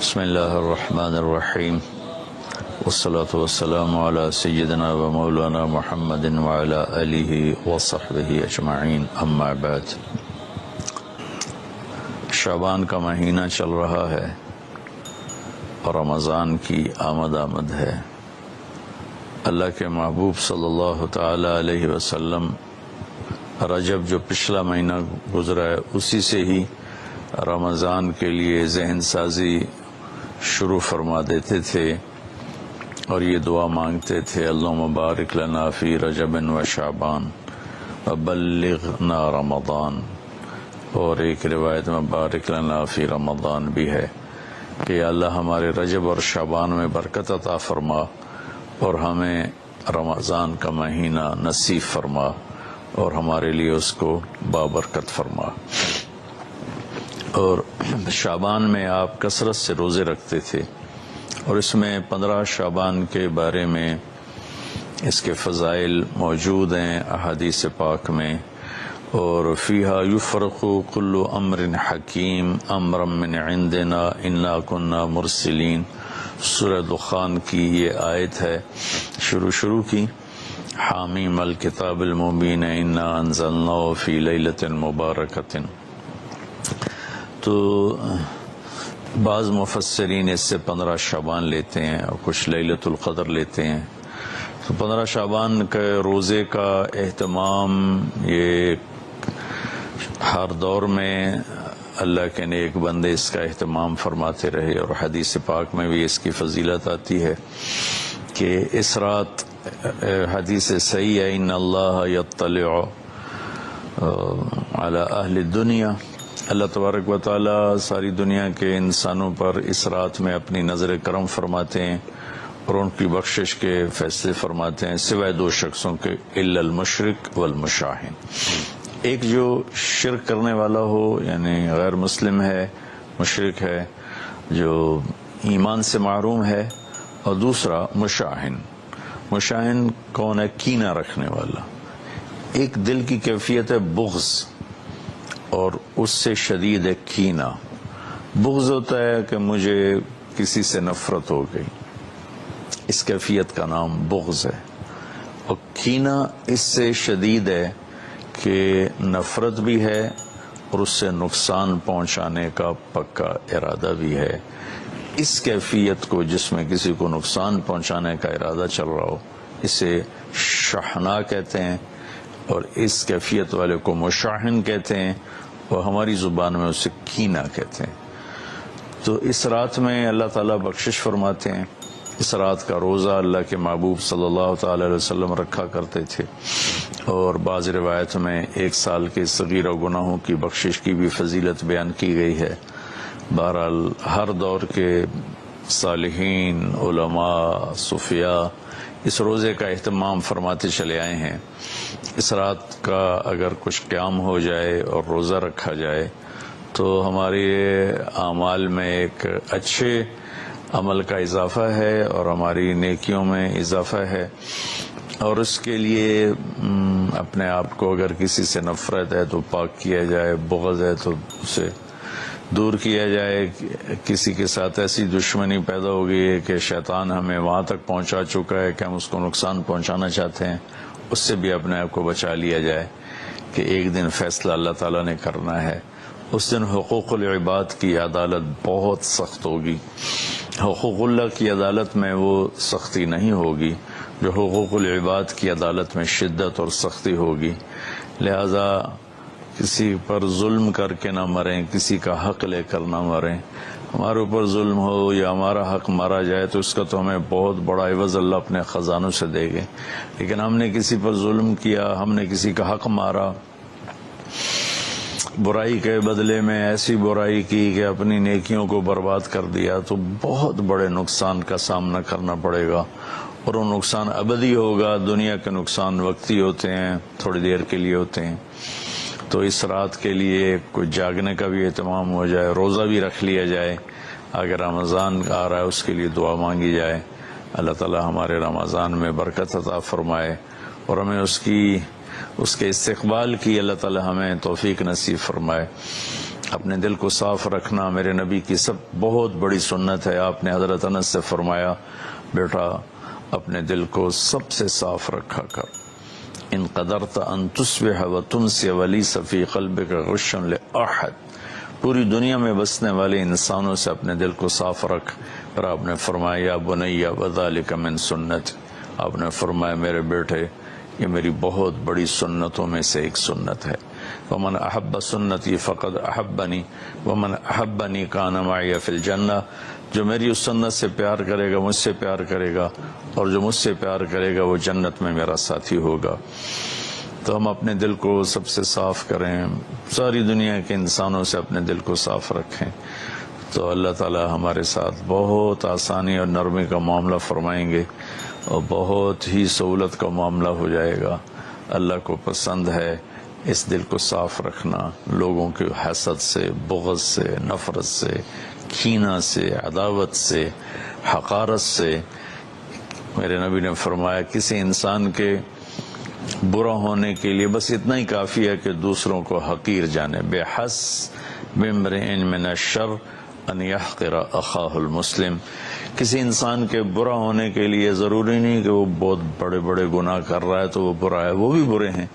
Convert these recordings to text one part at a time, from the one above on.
بسم اللہ الرحمن الرحیم والصلاة والسلام علی سیدنا و مولانا محمد وعلی آلہ وصحبہ اجمعین، اما بعد۔ شعبان کا مہینہ چل رہا ہے اور رمضان کی آمد ہے۔ اللہ کے محبوب صلی اللہ تعالی علیہ وسلم رجب جو پچھلا مہینہ گزرا ہے اسی سے ہی رمضان کے لیے ذہن سازی شروع فرما دیتے تھے اور یہ دعا مانگتے تھے، اللہم بارک لنا فی رجب و شعبان وبلغنا رمضان، اور ایک روایت میں بارک لنا فی رمضان بھی ہے کہ اللہ ہمارے رجب اور شعبان میں برکت عطا فرما اور ہمیں رمضان کا مہینہ نصیب فرما اور ہمارے لیے اس کو بابرکت فرما۔ اور شعبان میں آپ کثرت سے روزے رکھتے تھے اور اس میں 15 شعبان کے بارے میں اس کے فضائل موجود ہیں احادیث پاک میں، اور فیہا یفرق کل امر حکیم امرا من عندنا انا کنا مرسلین، سورہ دخان کی یہ آیت ہے شروع کی، حامیم الکتاب المبین انا انزلناہ فی لیلۃ مبارکۃ۔ تو بعض مفسرین اس سے 15 شعبان لیتے ہیں اور کچھ لیلۃ القدر لیتے ہیں۔ تو 15 شعبان کے روزے کا اہتمام یہ ہر دور میں اللہ کے نیک بندے اس کا اہتمام فرماتے رہے، اور حدیث پاک میں بھی اس کی فضیلت آتی ہے کہ اس رات حدیث صحیح ہے، ان اللہ یطلع علی اہل الدنیا، اللہ تبارک و تعالی ساری دنیا کے انسانوں پر اس رات میں اپنی نظر کرم فرماتے ہیں اور ان کی بخشش کے فیصلے فرماتے ہیں، سوائے 2 شخصوں کے، الا المشرک والمشاہن، ایک جو شرک کرنے والا ہو یعنی غیر مسلم ہے، مشرک ہے، جو ایمان سے محروم ہے، اور دوسرا مشاہن۔ مشاہن کون ہے؟ کینہ رکھنے والا، ایک دل کی کیفیت ہے بغض اور اس سے شدید ہے کینہ۔ بغض ہوتا ہے کہ مجھے کسی سے نفرت ہو گئی، اس کیفیت کا نام بغض ہے، اور کینہ اس سے شدید ہے کہ نفرت بھی ہے اور اس سے نقصان پہنچانے کا پکا ارادہ بھی ہے۔ اس کیفیت کو، جس میں کسی کو نقصان پہنچانے کا ارادہ چل رہا ہو، اسے شحناء کہتے ہیں، اور اس کیفیت والے کو مشاہن کہتے ہیں، اور ہماری زبان میں اسے کینہ کہتے ہیں۔ تو اس رات میں اللہ تعالیٰ بخشش فرماتے ہیں۔ اس رات کا روزہ اللہ کے محبوب صلی اللہ تعالی علیہ وسلم رکھا کرتے تھے، اور بعض روایت میں 1 سال کے صغیرہ گناہوں کی بخشش کی بھی فضیلت بیان کی گئی ہے۔ بہرحال ہر دور کے صالحین، علماء، صوفیاء اس روزے کا اہتمام فرماتے چلے آئے ہیں۔ اس رات کا اگر کچھ قیام ہو جائے اور روزہ رکھا جائے تو ہمارے اعمال میں ایک اچھے عمل کا اضافہ ہے اور ہماری نیکیوں میں اضافہ ہے، اور اس کے لیے اپنے آپ کو اگر کسی سے نفرت ہے تو پاک کیا جائے، بغض ہے تو اسے دور کیا جائے، کسی کے ساتھ ایسی دشمنی پیدا ہو گئی ہے کہ شیطان ہمیں وہاں تک پہنچا چکا ہے کہ ہم اس کو نقصان پہنچانا چاہتے ہیں، اس سے بھی اپنے آپ کو بچا لیا جائے کہ ایک دن فیصلہ اللہ تعالیٰ نے کرنا ہے۔ اس دن حقوق العباد کی عدالت بہت سخت ہوگی۔ حقوق اللہ کی عدالت میں وہ سختی نہیں ہوگی جو حقوق العباد کی عدالت میں شدت اور سختی ہوگی، لہذا کسی پر ظلم کر کے نہ مریں، کسی کا حق لے کر نہ مریں۔ ہمارے اوپر ظلم ہو یا ہمارا حق مارا جائے تو اس کا تو ہمیں بہت بڑا عوض اللہ اپنے خزانوں سے دے گے، لیکن ہم نے کسی پر ظلم کیا، ہم نے کسی کا حق مارا، برائی کے بدلے میں ایسی برائی کی کہ اپنی نیکیوں کو برباد کر دیا، تو بہت بڑے نقصان کا سامنا کرنا پڑے گا، اور وہ نقصان ابدی ہوگا۔ دنیا کے نقصان وقتی ہوتے ہیں، تھوڑی دیر کے لیے ہوتے ہیں۔ تو اس رات کے لیے کچھ جاگنے کا بھی اہتمام ہو جائے، روزہ بھی رکھ لیا جائے، اگر رمضان آ رہا ہے اس کے لیے دعا مانگی جائے، اللہ تعالی ہمارے رمضان میں برکت عطا فرمائے اور ہمیں اس کے استقبال کی اللہ تعالی ہمیں توفیق نصیب فرمائے۔ اپنے دل کو صاف رکھنا میرے نبی کی بہت بڑی سنت ہے۔ آپ نے حضرت انس سے فرمایا، بیٹا اپنے دل کو سب سے صاف رکھا کر، ان قدرت ان تصبح وتمسی ولیس فی قلبک غش لأحد، پوری دنیا میں بسنے والے انسانوں سے اپنے دل کو صاف رکھ۔ پھر آپ نے فرمایا یا بنی وذالک من سنت، آپ نے فرمایا میرے بیٹے یہ میری بہت بڑی سنتوں میں سے ایک سنت ہے۔ ومن احب سنتی فقد احبنی ومن احبنی کان معی فی الجنہ، جو میری اس سنت سے پیار کرے گا مجھ سے پیار کرے گا، اور جو مجھ سے پیار کرے گا وہ جنت میں میرا ساتھی ہوگا۔ تو ہم اپنے دل کو سب سے صاف کریں، ساری دنیا کے انسانوں سے اپنے دل کو صاف رکھیں، تو اللہ تعالی ہمارے ساتھ بہت آسانی اور نرمی کا معاملہ فرمائیں گے، اور بہت ہی سہولت کا معاملہ ہو جائے گا۔ اللہ کو پسند ہے اس دل کو صاف رکھنا، لوگوں کے حسد سے، بغض سے، نفرت سے، کینہ سے، عداوت سے، حقارت سے۔ میرے نبی نے فرمایا کسی انسان کے برا ہونے کے لیے بس اتنا ہی کافی ہے کہ دوسروں کو حقیر جانے، بِحَسْبِ امْرِئٍ مِّنَ الشَّرِّ ان یحقر اخاہ المسلم، کسی انسان کے برا ہونے کے لیے ضروری نہیں کہ وہ بہت بڑے بڑے گناہ کر رہا ہے تو وہ برا ہے، وہ بھی برے ہیں،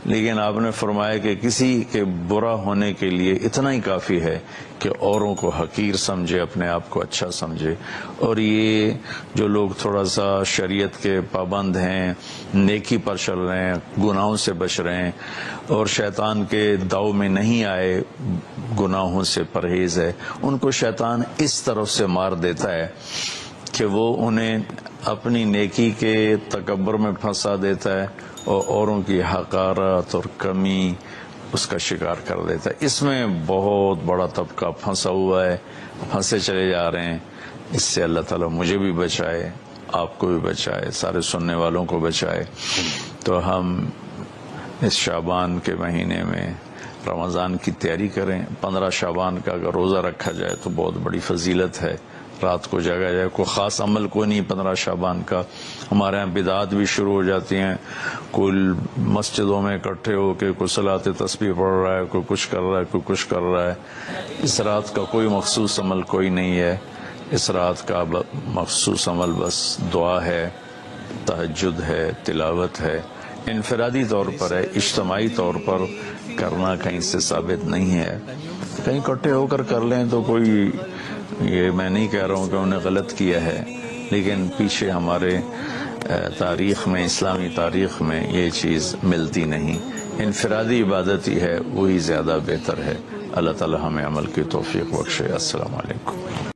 لیکن آپ نے فرمایا کہ کسی کے برا ہونے کے لیے اتنا ہی کافی ہے کہ اوروں کو حقیر سمجھے، اپنے آپ کو اچھا سمجھے۔ اور یہ جو لوگ تھوڑا سا شریعت کے پابند ہیں، نیکی پر چل رہے ہیں، گناہوں سے بچ رہے ہیں، اور شیطان کے داؤ میں نہیں آئے، گناہوں سے پرہیز ہے، ان کو شیطان اس طرف سے مار دیتا ہے کہ وہ انہیں اپنی نیکی کے تکبر میں پھنسا دیتا ہے، اور اوروں کی حقارت اور کمی اس کا شکار کر دیتا ہے۔ اس میں بہت بڑا طبقہ پھنسا ہوا ہے، پھنسے چلے جا رہے ہیں۔ اس سے اللہ تعالیٰ مجھے بھی بچائے، آپ کو بھی بچائے، سارے سننے والوں کو بچائے۔ تو ہم اس شعبان کے مہینے میں رمضان کی تیاری کریں۔ 15 شعبان کا اگر روزہ رکھا جائے تو بہت بڑی فضیلت ہے، رات کو جاگا جائے، کوئی خاص عمل کوئی نہیں 15 شعبان کا۔ ہمارے ہاں بدعات بھی شروع ہو جاتی ہیں، کوئی مسجدوں میں اکٹھے ہو کے کوئی صلاۃ تسبیح پڑھ رہا ہے، کوئی کچھ کر رہا ہے، کوئی کچھ کر رہا ہے۔ اس رات کا کوئی مخصوص عمل کوئی نہیں ہے، اس رات کا مخصوص عمل بس دعا ہے، تہجد ہے، تلاوت ہے، انفرادی طور پر ہے، اجتماعی طور پر کرنا کہیں سے ثابت نہیں ہے۔ کہیں اکٹھے ہو کر کر لیں تو کوئی، یہ میں نہیں کہہ رہا ہوں کہ انہیں غلط کیا ہے، لیکن پیچھے ہمارے تاریخ میں، اسلامی تاریخ میں یہ چیز ملتی نہیں۔ انفرادی عبادت ہی ہے، وہی زیادہ بہتر ہے۔ اللہ تعالی ہمیں عمل کی توفیق بخشے۔ السلام علیکم۔